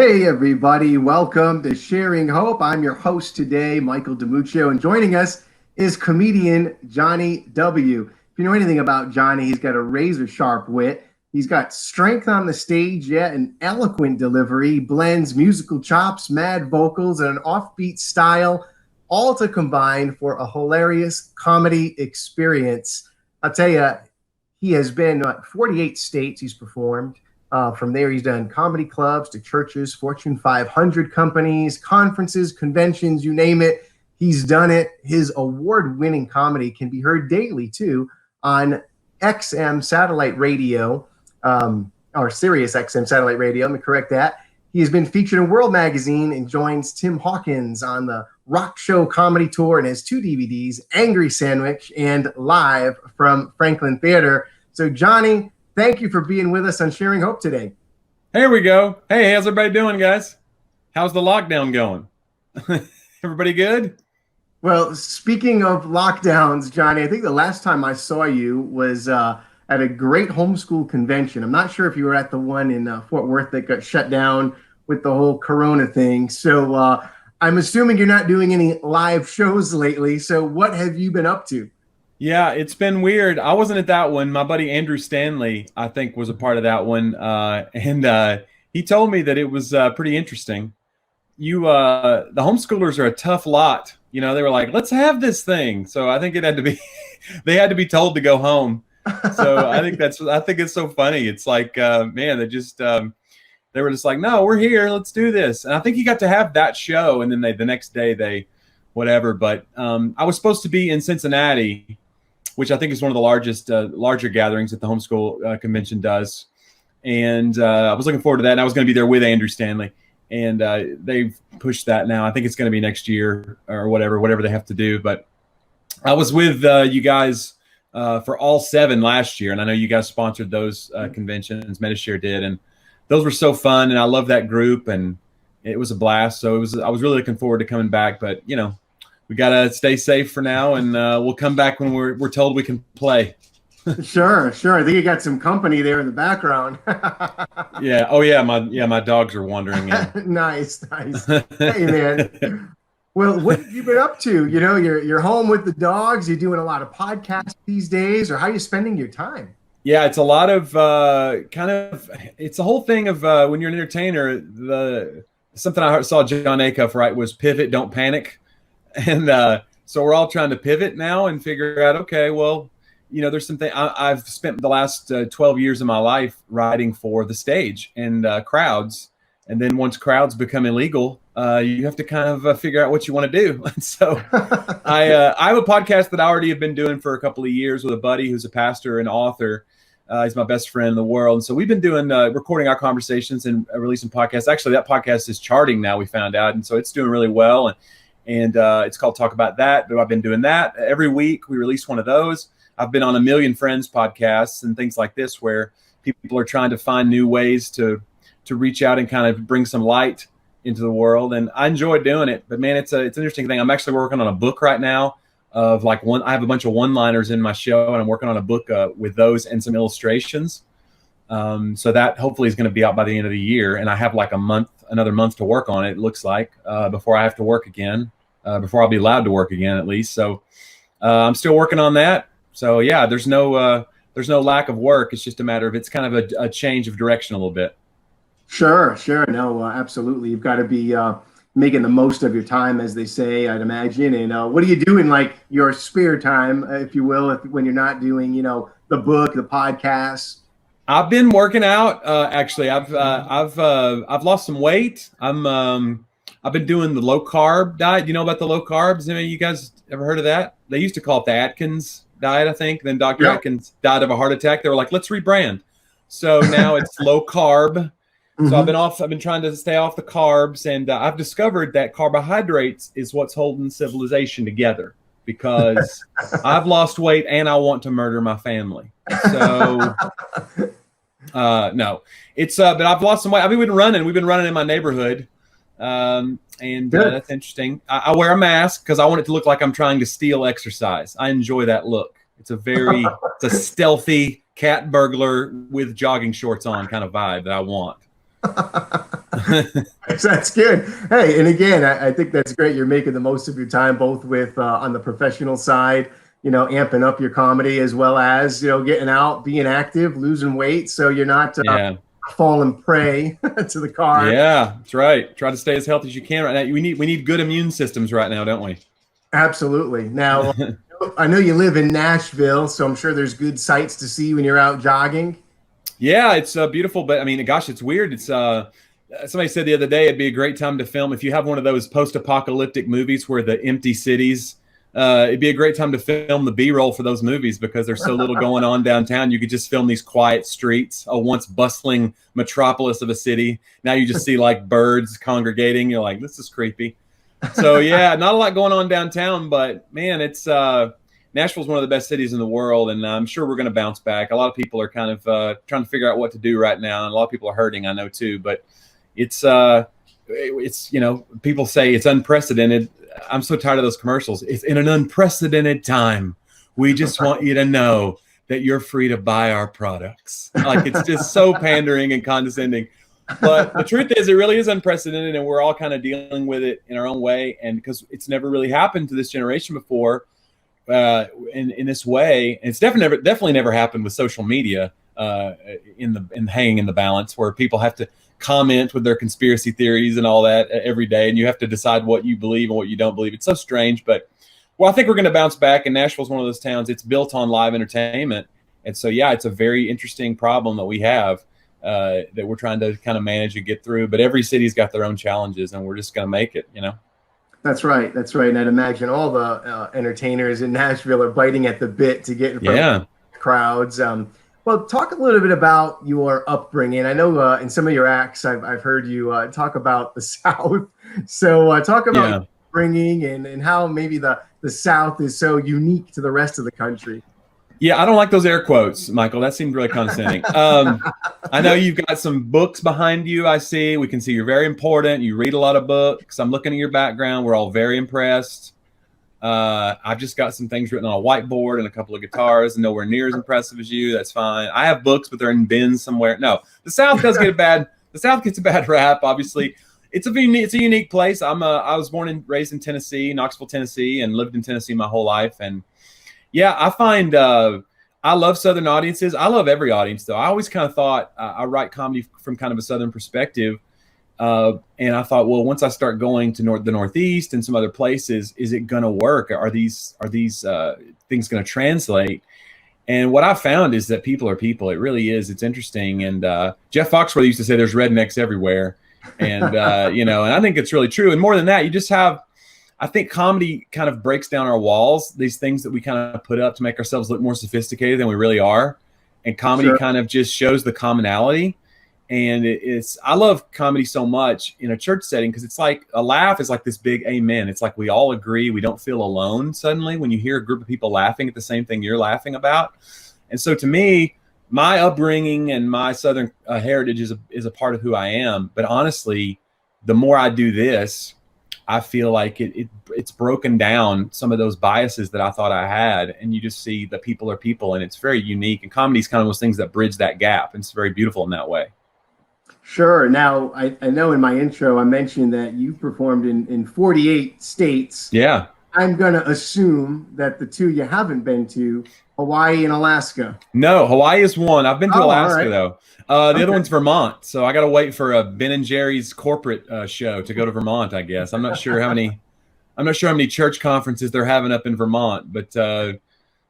Hey everybody, welcome to Sharing Hope. I'm your host today, Michael DiMuccio, and joining us is comedian Jonnie W. If you know anything about Jonnie, he's got a razor sharp wit. He's got strength on the stage, yet an eloquent delivery. He blends musical chops, mad vocals, and an offbeat style, all to combine for a hilarious comedy experience. I'll tell you, he has been 48 states he's performed. From there, he's done comedy clubs to churches, Fortune 500 companies, conferences, conventions, you name it. He's done it. His award-winning comedy can be heard daily, too, on XM satellite radio, or Sirius XM satellite radio. Let me correct that. He has been featured in World Magazine and joins Tim Hawkins on the Rock Show Comedy Tour and has 2 DVDs, Angry Sandwich and Live from Franklin Theater. So, Jonnie, thank you for being with us on Sharing Hope today. Here we go. Hey, how's everybody doing, guys? How's the lockdown going? Everybody good? Well, speaking of lockdowns, Jonnie, I think the last time I saw you was at a great homeschool convention. I'm not sure if you were at the one in Fort Worth that got shut down with the whole Corona thing. So I'm assuming you're not doing any live shows lately. So what have you been up to? Yeah, it's been weird. I wasn't at that one. My buddy Andrew Stanley, I think, was a part of that one. And he told me that it was pretty interesting. The homeschoolers are a tough lot. You know, they were like, let's have this thing. So I think it had to be, they had to be told to go home. So I think it's so funny. It's like, man, they were just like, no, we're here. Let's do this. And I think he got to have that show. And then the next day whatever. But I was supposed to be in Cincinnati, which I think is one of the larger gatherings that the homeschool convention does. And I was looking forward to that. And I was going to be there with Andrew Stanley. And they've pushed that now. I think it's going to be next year or whatever they have to do. But I was with you guys for all 7 last year. And I know you guys sponsored those conventions. Medi-Share did. And those were so fun. And I love that group. And it was a blast. So I was really looking forward to coming back. But, you know, we got to stay safe for now. And we'll come back when we're told we can play. Sure. I think you got some company there in the background. Yeah. Oh, yeah. My dogs are wandering in. Nice. Hey, man. Well, what have you been up to? You know, you're home with the dogs. You're doing a lot of podcasts these days, or how are you spending your time? Yeah, it's a lot of it's a whole thing of when you're an entertainer. Something I saw John Acuff write was pivot, don't panic. And so we're all trying to pivot now and figure out, okay, well, you know, there's something I've spent the last 12 years of my life writing for the stage and crowds. And then once crowds become illegal, you have to kind of figure out what you want to do. So I have a podcast that I already have been doing for a couple of years with a buddy who's a pastor and author. He's my best friend in the world. And so we've been doing recording our conversations and releasing podcasts. Actually, that podcast is charting now, we found out. And so it's doing really well. And it's called Talk About That. But I've been doing that. Every week we release one of those. I've been on A Million Friends podcasts and things like this where people are trying to find new ways to reach out and kind of bring some light into the world. And I enjoy doing it. But, man, it's an interesting thing. I'm actually working on a book right now of I have a bunch of one-liners in my show, and I'm working on a book with those and some illustrations. So that hopefully is going to be out by the end of the year. And I have like another month to work on it, looks like, before I have to work again, before I'll be allowed to work again, at least. So I'm still working on that. So yeah, there's no lack of work. It's just a matter of, it's kind of a change of direction a little bit. Sure. No, absolutely. You've got to be making the most of your time, as they say, I'd imagine. And what do you do in like your spare time, if you will, when you're not doing, you know, the book, the podcast? I've been working out. Actually, I've lost some weight. I've been doing the low carb diet. You know about the low carbs? Any of you guys ever heard of that? They used to call it the Atkins diet, I think. Then Dr. Yep. Atkins died of a heart attack. They were like, let's rebrand. So now it's low carb. So I've been trying to stay off the carbs, and I've discovered that carbohydrates is what's holding civilization together, because I've lost weight and I want to murder my family. So no, it's but I've lost some weight. We've been running in my neighborhood. And that's interesting. I wear a mask because I want it to look like I'm trying to steal exercise. I enjoy that look. It's a stealthy cat burglar with jogging shorts on kind of vibe that I want. So that's good. Hey, and again, I think that's great. You're making the most of your time, both with on the professional side, amping up your comedy, as well as, getting out, being active, losing weight. So you're not Yeah. falling prey to the carb. Yeah, that's right. Try to stay as healthy as you can right now. We need good immune systems right now, don't we? Absolutely. Now, I know you live in Nashville, so I'm sure there's good sights to see when you're out jogging. Yeah, it's beautiful, but I mean, gosh, it's weird. It's somebody said the other day it'd be a great time to film if you have one of those post-apocalyptic movies where the empty cities. It'd be a great time to film the B-roll for those movies because there's so little going on downtown. You could just film these quiet streets, a once bustling metropolis of a city. Now you just see like birds congregating. You're like, this is creepy. So yeah, not a lot going on downtown, but man, it's Nashville's one of the best cities in the world, and I'm sure we're going to bounce back. A lot of people are kind of trying to figure out what to do right now, and a lot of people are hurting, I know too. But it's people say it's unprecedented. I'm so tired of those commercials. It's in an unprecedented time. We just want you to know that you're free to buy our products. Like, it's just so pandering and condescending. But the truth is, it really is unprecedented, and we're all kind of dealing with it in our own way. And because it's never really happened to this generation before in this way, and it's definitely never happened with social media in hanging in the balance, where people have to comment with their conspiracy theories and all that every day, and you have to decide what you believe and what you don't believe. It's so strange, but I think we're going to bounce back. And Nashville's one of those towns. It's built on live entertainment, and so yeah, it's a very interesting problem that we have that we're trying to kind of manage and get through. But every city's got their own challenges, and we're just going to make it. That's right. That's right. And I'd imagine all the entertainers in Nashville are biting at the bit to get in front of crowds. Well, talk a little bit about your upbringing. I know in some of your acts, I've heard you talk about the South. So talk about upbringing and how maybe the South is so unique to the rest of the country. Yeah, I don't like those air quotes, Michael. That seemed really condescending. I know you've got some books behind you, I see. We can see you're very important. You read a lot of books. I'm looking at your background. We're all very impressed. I've just got some things written on a whiteboard and a couple of guitars, nowhere near as impressive as you. That's fine. I have books, but they're in bins somewhere. No, the South does get the South gets a bad rap, obviously. It's a unique place. I was born and raised in Tennessee, Knoxville, Tennessee, and lived in Tennessee my whole life. And yeah, I find I love Southern audiences. I love every audience, though. I always kind of thought I write comedy from kind of a Southern perspective. And I thought, well, once I start going to the Northeast and some other places, is it going to work? Are these things going to translate? And what I found is that people are people. It really is. It's interesting. And Jeff Foxworthy used to say there's rednecks everywhere. And, and I think it's really true. And more than that, you just have, I think comedy kind of breaks down our walls, these things that we kind of put up to make ourselves look more sophisticated than we really are. And comedy kind of just shows the commonality. And I love comedy so much in a church setting because it's like a laugh is like this big amen. It's like we all agree. We don't feel alone suddenly when you hear a group of people laughing at the same thing you're laughing about. And so to me, my upbringing and my Southern heritage is a part of who I am. But honestly, the more I do this, I feel like it's broken down some of those biases that I thought I had. And you just see that people are people, and it's very unique. And comedy is kind of those things that bridge that gap. And it's very beautiful in that way. Sure. Now, I know in my intro, I mentioned that you performed in 48 states. Yeah. I'm going to assume that the two you haven't been to, Hawaii and Alaska. No, Hawaii is one. I've been to Alaska, though. The other one's Vermont. So I got to wait for a Ben and Jerry's corporate show to go to Vermont, I guess. I'm not sure how many church conferences they're having up in Vermont, but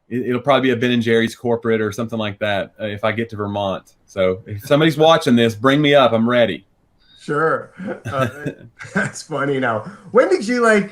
it'll probably be a Ben and Jerry's corporate or something like that if I get to Vermont. So if somebody's watching this, bring me up. I'm ready. Sure. That's funny. Now, when did you I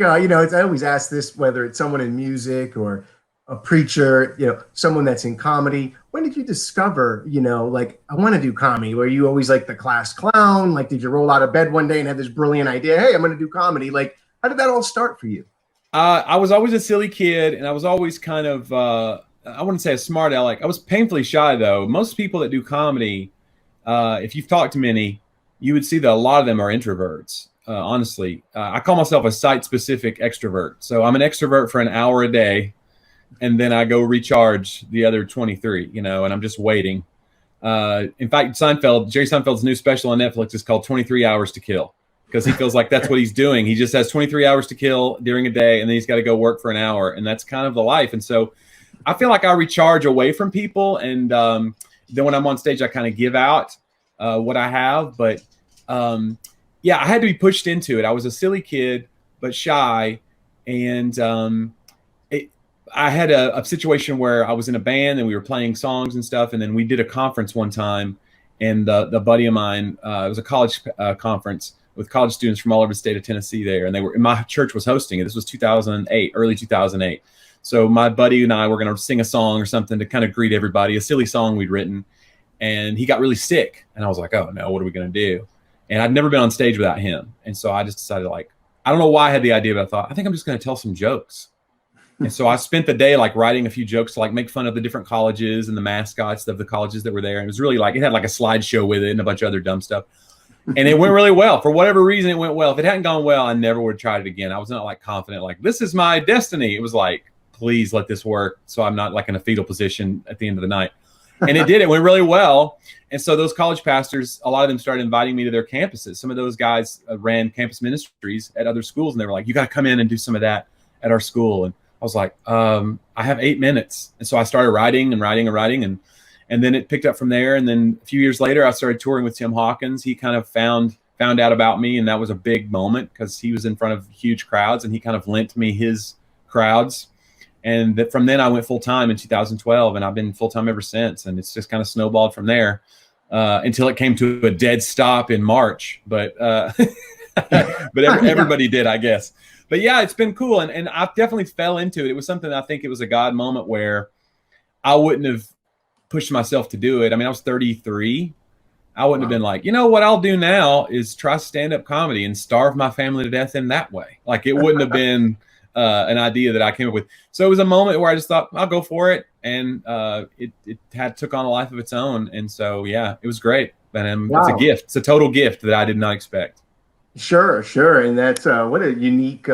always ask this, whether it's someone in music or a preacher, someone that's in comedy. When did you discover, I want to do comedy? Were you always like the class clown? Like, did you roll out of bed one day and have this brilliant idea? Hey, I'm going to do comedy. Like, how did that all start for you? I was always a silly kid, and I was always kind of, I wouldn't say a smart aleck. I was painfully shy, though. Most people that do comedy, if you've talked to many, you would see that a lot of them are introverts, honestly. I call myself a site-specific extrovert. So I'm an extrovert for an hour a day, and then I go recharge the other 23, and I'm just waiting. In fact, Jerry Seinfeld's new special on Netflix is called 23 Hours to Kill, because he feels like that's what he's doing. He just has 23 hours to kill during a day, and then he's got to go work for an hour. And that's kind of the life. And so I feel like I recharge away from people. And then when I'm on stage, I kind of give out what I have. But yeah, I had to be pushed into it. I was a silly kid, but shy. And I had a situation where I was in a band and we were playing songs and stuff. And then we did a conference one time. And the buddy of mine, it was a college conference with college students from all over the state of Tennessee there. And my church was hosting it. This was 2008, early 2008. So my buddy and I were going to sing a song or something to kind of greet everybody, a silly song we'd written. And he got really sick. And I was like, oh no, what are we going to do? And I'd never been on stage without him. And so I just decided, like, I don't know why I had the idea, but I thought, I think I'm just going to tell some jokes. And so I spent the day like writing a few jokes to like make fun of the different colleges and the mascots of the colleges that were there. And it was really like, it had like a slideshow with it and a bunch of other dumb stuff. And it went really well. For whatever reason, it went well. If it hadn't gone well, I never would have tried it again. I was not like confident, like, this is my destiny. It was like, please let this work, so I'm not like in a fetal position at the end of the night. And it did. It went really well. And so those college pastors, a lot of them started inviting me to their campuses. Some of those guys ran campus ministries at other schools, and they were like, you got to come in and do some of that at our school. And I was like, I have 8 minutes. And so I started writing. And then it picked up from there. And then a few years later, I started touring with Tim Hawkins. He kind of found out about me. And that was a big moment because he was in front of huge crowds and he kind of lent me his crowds. And from then I went full time in 2012, and I've been full time ever since. And it's just kind of snowballed from there until it came to a dead stop in March. But everybody did, I guess. But yeah, it's been cool. And I definitely fell into it. It was something, I think it was a God moment where I wouldn't have pushed myself to do it. I mean, I was 33. I wouldn't have been like, you know what I'll do now is try stand-up comedy and starve my family to death in that way. Like, it wouldn't have been an idea that I came up with. So it was a moment where I just thought, I'll go for it. And it took on a life of its own. And so, yeah, it was great. And It's a gift. It's a total gift that I did not expect. Sure. And that's what a unique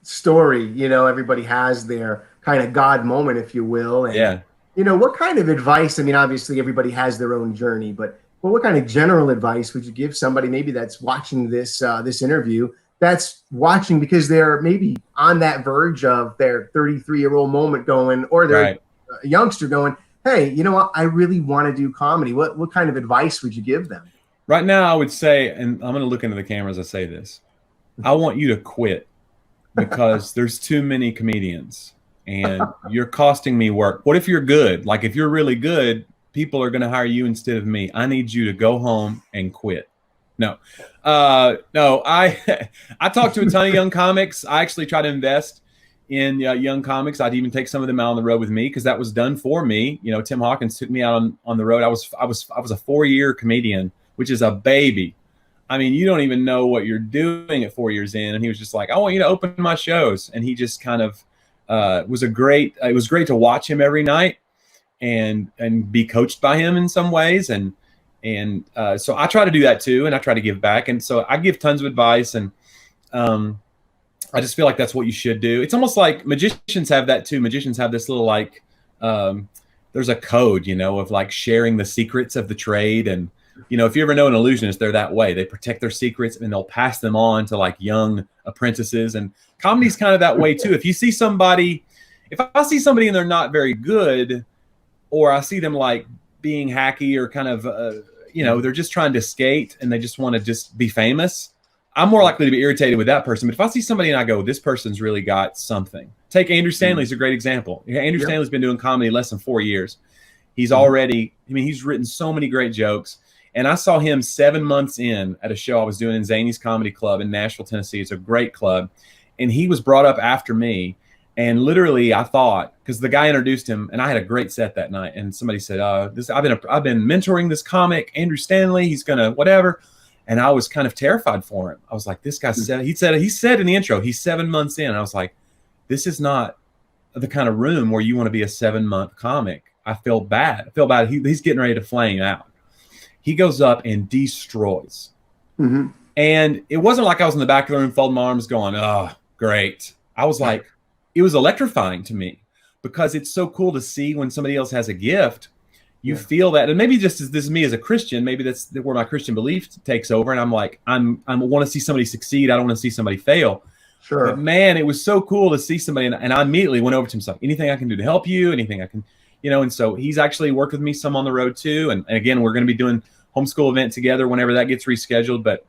story. You know, everybody has their kind of God moment, if you will. And, yeah. You know, what kind of advice? I mean, obviously, everybody has their own journey, but what kind of general advice would you give somebody maybe that's watching this interview, that's watching because they're maybe on that verge of their 33-year-old moment going, or they're a youngster going, hey, you know what? I really want to do comedy. What kind of advice would you give them? Right now, I would say, and I'm going to look into the camera as I say this, I want you to quit because there's too many comedians and you're costing me work. What if you're good? Like, if you're really good, people are going to hire you instead of me. I need you to go home and quit. No, I talk to a ton of young comics. I actually try to invest in young comics. I'd even take some of them out on the road with me because that was done for me. You know, Tim Hawkins took me out on the road. I was a 4-year comedian, which is a baby. I mean, you don't even know what you're doing at 4 years in. And he was just like, I want you to open my shows. And he just kind of it was great to watch him every night and be coached by him in some ways. And so I try to do that too. And I try to give back. And so I give tons of advice. And I just feel like that's what you should do. It's almost like magicians have that too. Magicians have this little like, there's a code, you know, of like sharing the secrets of the trade. And, you know, if you ever know an illusionist, they're that way. They protect their secrets and they'll pass them on to like young apprentices. And comedy's kind of that way too. If I see somebody and they're not very good, or I see them like being hacky or kind of, you know, they're just trying to skate and they just want to just be famous, I'm more likely to be irritated with that person. But if I see somebody and I go, this person's really got something. Take Andrew Stanley is a great example. Andrew Stanley's been doing comedy less than 4 years. He's already, I mean, he's written so many great jokes. And I saw him 7 months in at a show I was doing in Zany's Comedy Club in Nashville, Tennessee. It's a great club. And he was brought up after me. And literally, I thought, because the guy introduced him, and I had a great set that night. And somebody said, I've been mentoring this comic, Andrew Stanley. He's gonna whatever. And I was kind of terrified for him. I was like, this guy said, he said in the intro, he's 7 months in. I was like, this is not the kind of room where you want to be a 7-month comic. I feel bad. He's getting ready to flame out. He goes up and destroys. Mm-hmm. And it wasn't like I was in the back of the room folding my arms going, oh, great. I was like, it was electrifying to me because it's so cool to see when somebody else has a gift, you feel that. And maybe just as this is me as a Christian, maybe that's where my Christian belief takes over. And I'm like, I want to see somebody succeed. I don't want to see somebody fail. Sure. But man, it was so cool to see somebody. And I immediately went over to him, like, anything I can do to help you, anything I can, and so he's actually worked with me some on the road too. And again, we're going to be doing homeschool event together whenever that gets rescheduled. But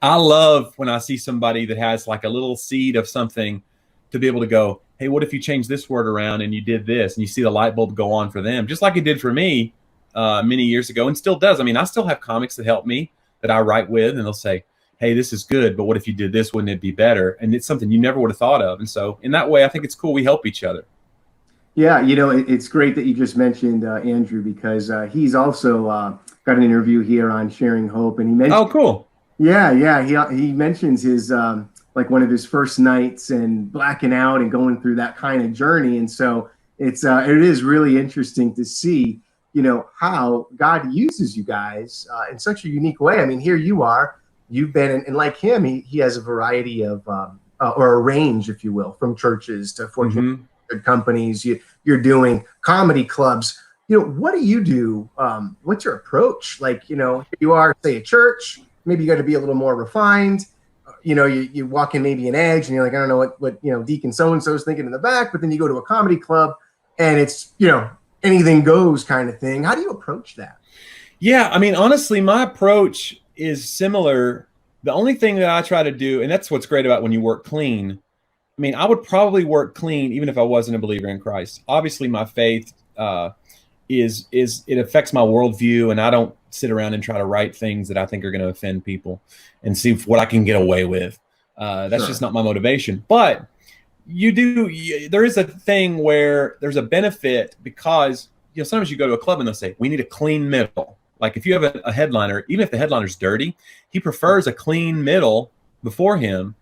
I love when I see somebody that has like a little seed of something to be able to go, hey, what if you change this word around and you did this, and you see the light bulb go on for them, just like it did for me many years ago and still does. I mean, I still have comics that help me that I write with, and they'll say, hey, this is good, but what if you did this? Wouldn't it be better? And it's something you never would have thought of. And so in that way, I think it's cool. We help each other. Yeah, it's great that you just mentioned Andrew, because he's also got an interview here on Sharing Hope, and he mentioned. Oh, cool. Yeah. He mentions his like one of his first nights and blacking out and going through that kind of journey. And so it is really interesting to see, how God uses you guys in such a unique way. I mean, here you are, you've been, and like him, he has a variety of, or a range, if you will, from churches to Fortune companies. You're doing comedy clubs. What do you do? What's your approach? Like, you are, say, a church, maybe you got to be a little more refined. You walk in maybe an Edge and you're like, I don't know what Deacon so-and-so is thinking in the back, but then you go to a comedy club and it's, anything goes kind of thing. How do you approach that? Yeah. I mean, honestly, my approach is similar. The only thing that I try to do, and that's what's great about when you work clean. I mean, I would probably work clean even if I wasn't a believer in Christ. Obviously, my faith is it affects my worldview, and I don't sit around and try to write things that I think are going to offend people and see what I can get away with. That's just not my motivation. But there is a thing where there's a benefit, because sometimes you go to a club and they'll say, we need a clean middle. Like if you have a headliner, even if the headliner's dirty, he prefers a clean middle before him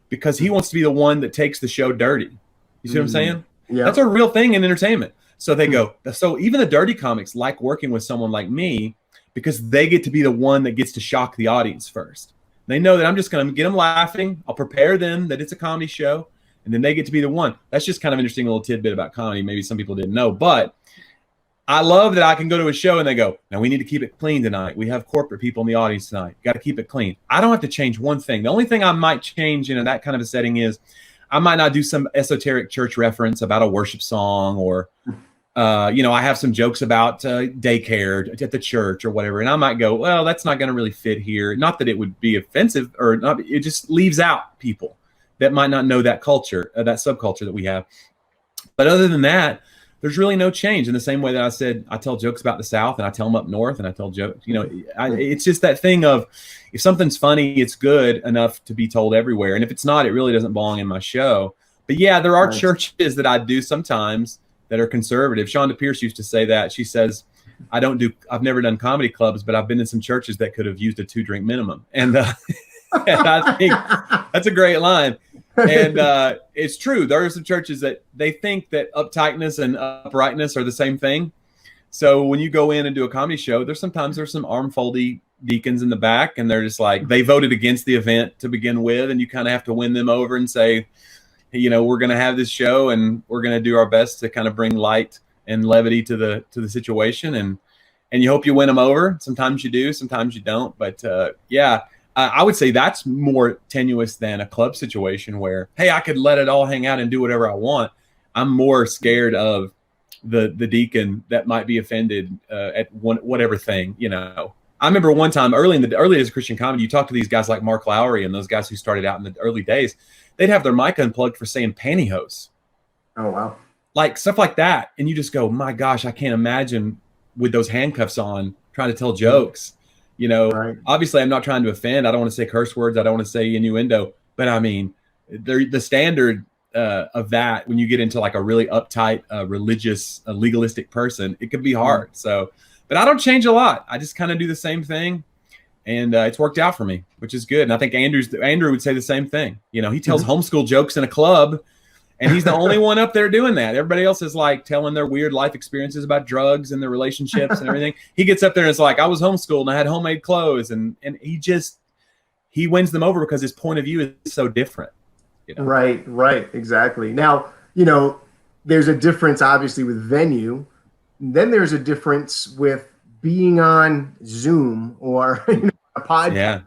because he wants to be the one that takes the show dirty. You see what I'm saying? Yeah. That's a real thing in entertainment. So they go, so even the dirty comics like working with someone like me because they get to be the one that gets to shock the audience first. They know that I'm just going to get them laughing. I'll prepare them that it's a comedy show, and then they get to be the one. That's just kind of an interesting little tidbit about comedy. Maybe some people didn't know, but I love that I can go to a show and they go, now we need to keep it clean tonight. We have corporate people in the audience tonight. Got to keep it clean. I don't have to change one thing. The only thing I might change in that kind of a setting is I might not do some esoteric church reference about a worship song, or, I have some jokes about daycare at the church or whatever. And I might go, well, that's not going to really fit here. Not that it would be offensive or not. It just leaves out people that might not know that culture, that subculture that we have. But other than that, there's really no change. In the same way that I said, I tell jokes about the South and I tell them up north and I tell jokes, it's just that thing of if something's funny, it's good enough to be told everywhere. And if it's not, it really doesn't belong in my show. But yeah, there are churches that I do sometimes that are conservative. Shonda Pierce used to say that. She says, I've never done comedy clubs, but I've been in some churches that could have used a 2-drink minimum. And, and I think that's a great line. And it's true. There are some churches that they think that uptightness and uprightness are the same thing. So when you go in and do a comedy show, there's some arm-foldy deacons in the back, and they're just like, they voted against the event to begin with, and you kind of have to win them over and say, we're going to have this show, and we're going to do our best to kind of bring light and levity to the situation, and you hope you win them over. Sometimes you do, sometimes you don't. But I would say that's more tenuous than a club situation where, hey, I could let it all hang out and do whatever I want. I'm more scared of the deacon that might be offended at whatever thing, I remember one time early days of Christian comedy, you talk to these guys like Mark Lowry and those guys who started out in the early days, they'd have their mic unplugged for saying pantyhose. Oh, wow. Like stuff like that. And you just go, my gosh, I can't imagine with those handcuffs on trying to tell jokes. Obviously I'm not trying to offend. I don't want to say curse words. I don't want to say innuendo, but I mean, the standard of that, when you get into like a really uptight, religious, legalistic person, it could be hard. So, but I don't change a lot. I just kind of do the same thing, and it's worked out for me, which is good. And I think Andrew would say the same thing. He tells homeschool jokes in a club, and he's the only one up there doing that. Everybody else is like telling their weird life experiences about drugs and their relationships and everything. He gets up there and it's like, I was homeschooled and I had homemade clothes, and he wins them over because his point of view is so different. Right, exactly. Now, there's a difference obviously with venue. then there's a difference with being on Zoom or a podcast. Yeah.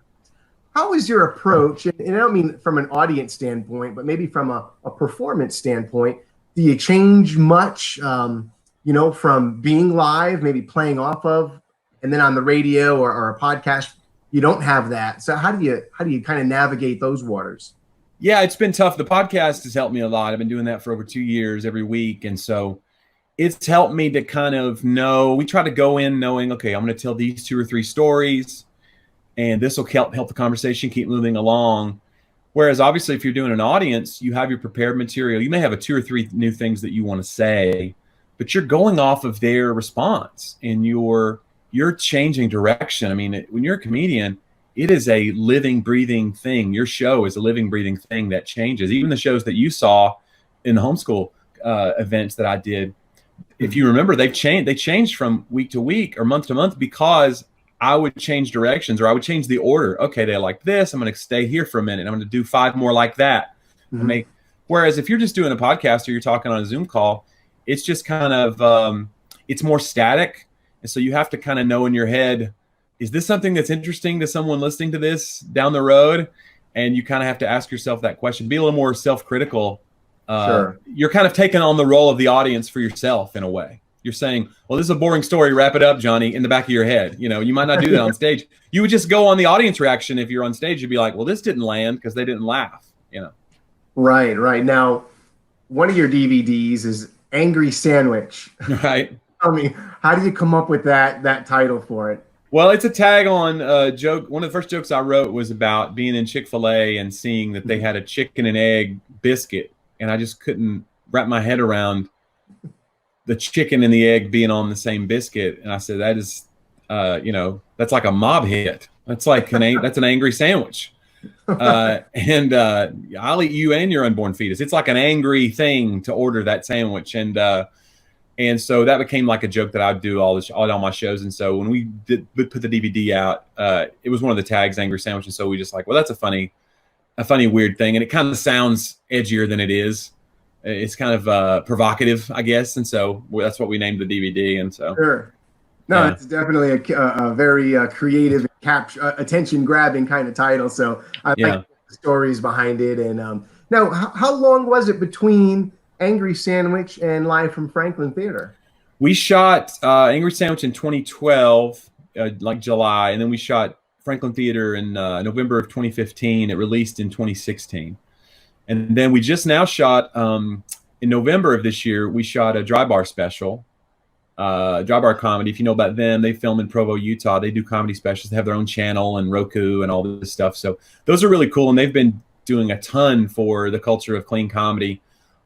How is your approach? And I don't mean from an audience standpoint, but maybe from a performance standpoint. Do you change much, from being live, maybe playing off of, and then on the radio or a podcast, you don't have that. So how do you kind of navigate those waters? Yeah, it's been tough. The podcast has helped me a lot. I've been doing that for over 2 years every week. And so it's helped me to kind of know, we try to go in knowing, okay, I'm going to tell these 2 or 3 stories, and this will help the conversation keep moving along. Whereas obviously if you're doing an audience, you have your prepared material. You may have 2 or 3 new things that you want to say, but you're going off of their response and you're changing direction. I mean, when you're a comedian, it is a living, breathing thing. Your show is a living, breathing thing that changes. Even the shows that you saw in the homeschool events that I did, if you remember, they changed from week to week or month to month because I would change directions or I would change the order. Okay, they like this. I'm going to stay here for a minute. I'm going to do 5 more like that. Mm-hmm. Whereas if you're just doing a podcast or you're talking on a Zoom call, it's just kind of, it's more static. And so you have to kind of know in your head, is this something that's interesting to someone listening to this down the road? And you kind of have to ask yourself that question. Be a little more self-critical. Sure. You're kind of taking on the role of the audience for yourself in a way. You're saying, well, this is a boring story. Wrap it up, Johnny, in the back of your head. You might not do that on stage. You would just go on the audience reaction. If you're on stage, you'd be like, well, this didn't land because they didn't laugh, Right. Now, one of your DVDs is Angry Sandwich. Right. Tell me, how do you come up with that title for it? Well, it's a tag on a joke. One of the first jokes I wrote was about being in Chick-fil-A and seeing that they had a chicken and egg biscuit. And I just couldn't wrap my head around the chicken and the egg being on the same biscuit. And I said, that is, that's like a mob hit. That's like that's an angry sandwich. And I'll eat you and your unborn fetus. It's like an angry thing to order that sandwich. And so that became like a joke that I'd do all my shows. And so when we put the DVD out, it was one of the tags, Angry Sandwich. And so we just like, well, that's a funny, weird thing. And it kind of sounds edgier than it is. It's kind of provocative, I guess. And so that's what we named the DVD. And so. Sure. No, it's definitely a very creative, attention grabbing kind of title. So I like the stories behind it. And now, how long was it between Angry Sandwich and Live from Franklin Theater? We shot Angry Sandwich in 2012, like July, and then we shot Franklin Theater in November of 2015. It released in 2016. And then we just now shot, in November of this year, we shot a Dry Bar special, Dry Bar Comedy. If you know about them, they film in Provo, Utah. They do comedy specials. They have their own channel and Roku and all this stuff. So those are really cool, and they've been doing a ton for the culture of clean comedy.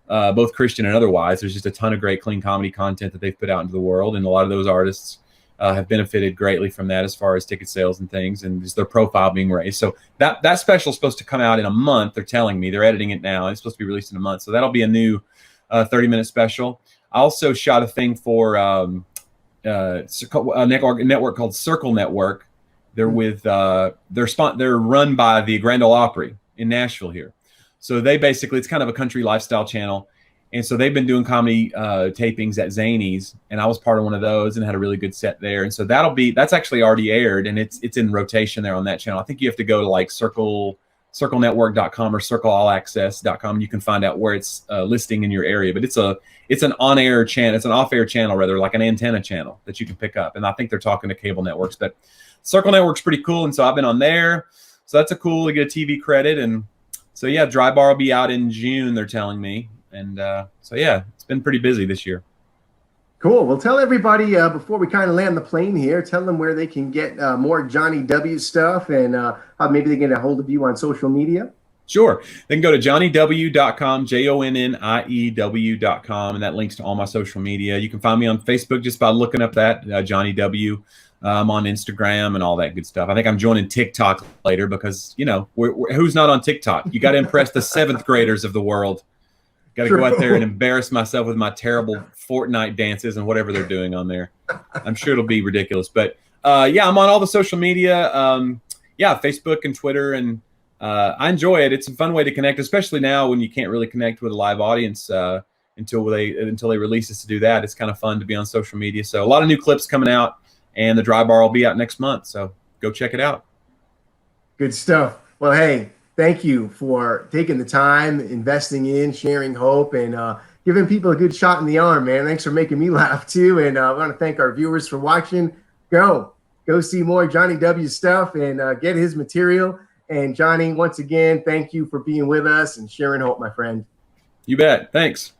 Both Christian and otherwise. There's just a ton of great clean comedy content that they've put out into the world. And a lot of those artists have benefited greatly from that as far as ticket sales and things and just their profile being raised. So that special is supposed to come out in a month. They're telling me. They're editing it now. It's supposed to be released in a month. So that'll be a new 30-minute special. I also shot a thing for a network called Circle Network. They're they're run by the Grand Ole Opry in Nashville here. So it's kind of a country lifestyle channel. And so they've been doing comedy tapings at Zany's, and I was part of one of those and had a really good set there. And so that's actually already aired, and it's in rotation there on that channel. I think you have to go to like circlenetwork.com or circleallaccess.com. You can find out where it's listing in your area, but it's an on-air channel. It's an off-air channel, rather, like an antenna channel that you can pick up. And I think they're talking to cable networks, but Circle Network's pretty cool. And so I've been on there. So that's cool to get a TV credit. And so, yeah, Dry Bar will be out in June, they're telling me. And so, yeah, it's been pretty busy this year. Cool. Well, tell everybody before we kind of land the plane here, tell them where they can get more Jonnie W stuff and how maybe they get a hold of you on social media. Sure. They can go to jonniew.com, JONNIEW.com, and that links to all my social media. You can find me on Facebook just by looking up that, Jonnie W. I'm on Instagram and all that good stuff. I think I'm joining TikTok later because, who's not on TikTok? You got to impress the 7th graders of the world. Got to go out there and embarrass myself with my terrible Fortnite dances and whatever they're doing on there. I'm sure it'll be ridiculous. But, I'm on all the social media. Facebook and Twitter. And I enjoy it. It's a fun way to connect, especially now when you can't really connect with a live audience. until they release us to do that. It's kind of fun to be on social media. So a lot of new clips coming out, and the dry bar will be out next month. So go check it out. Good stuff. Well, hey, thank you for taking the time, investing in, sharing hope, and giving people a good shot in the arm, man. Thanks for making me laugh too. And I want to thank our viewers for watching. Go see more Jonnie W stuff and get his material. And Jonnie, once again, thank you for being with us and sharing hope, my friend. You bet. Thanks.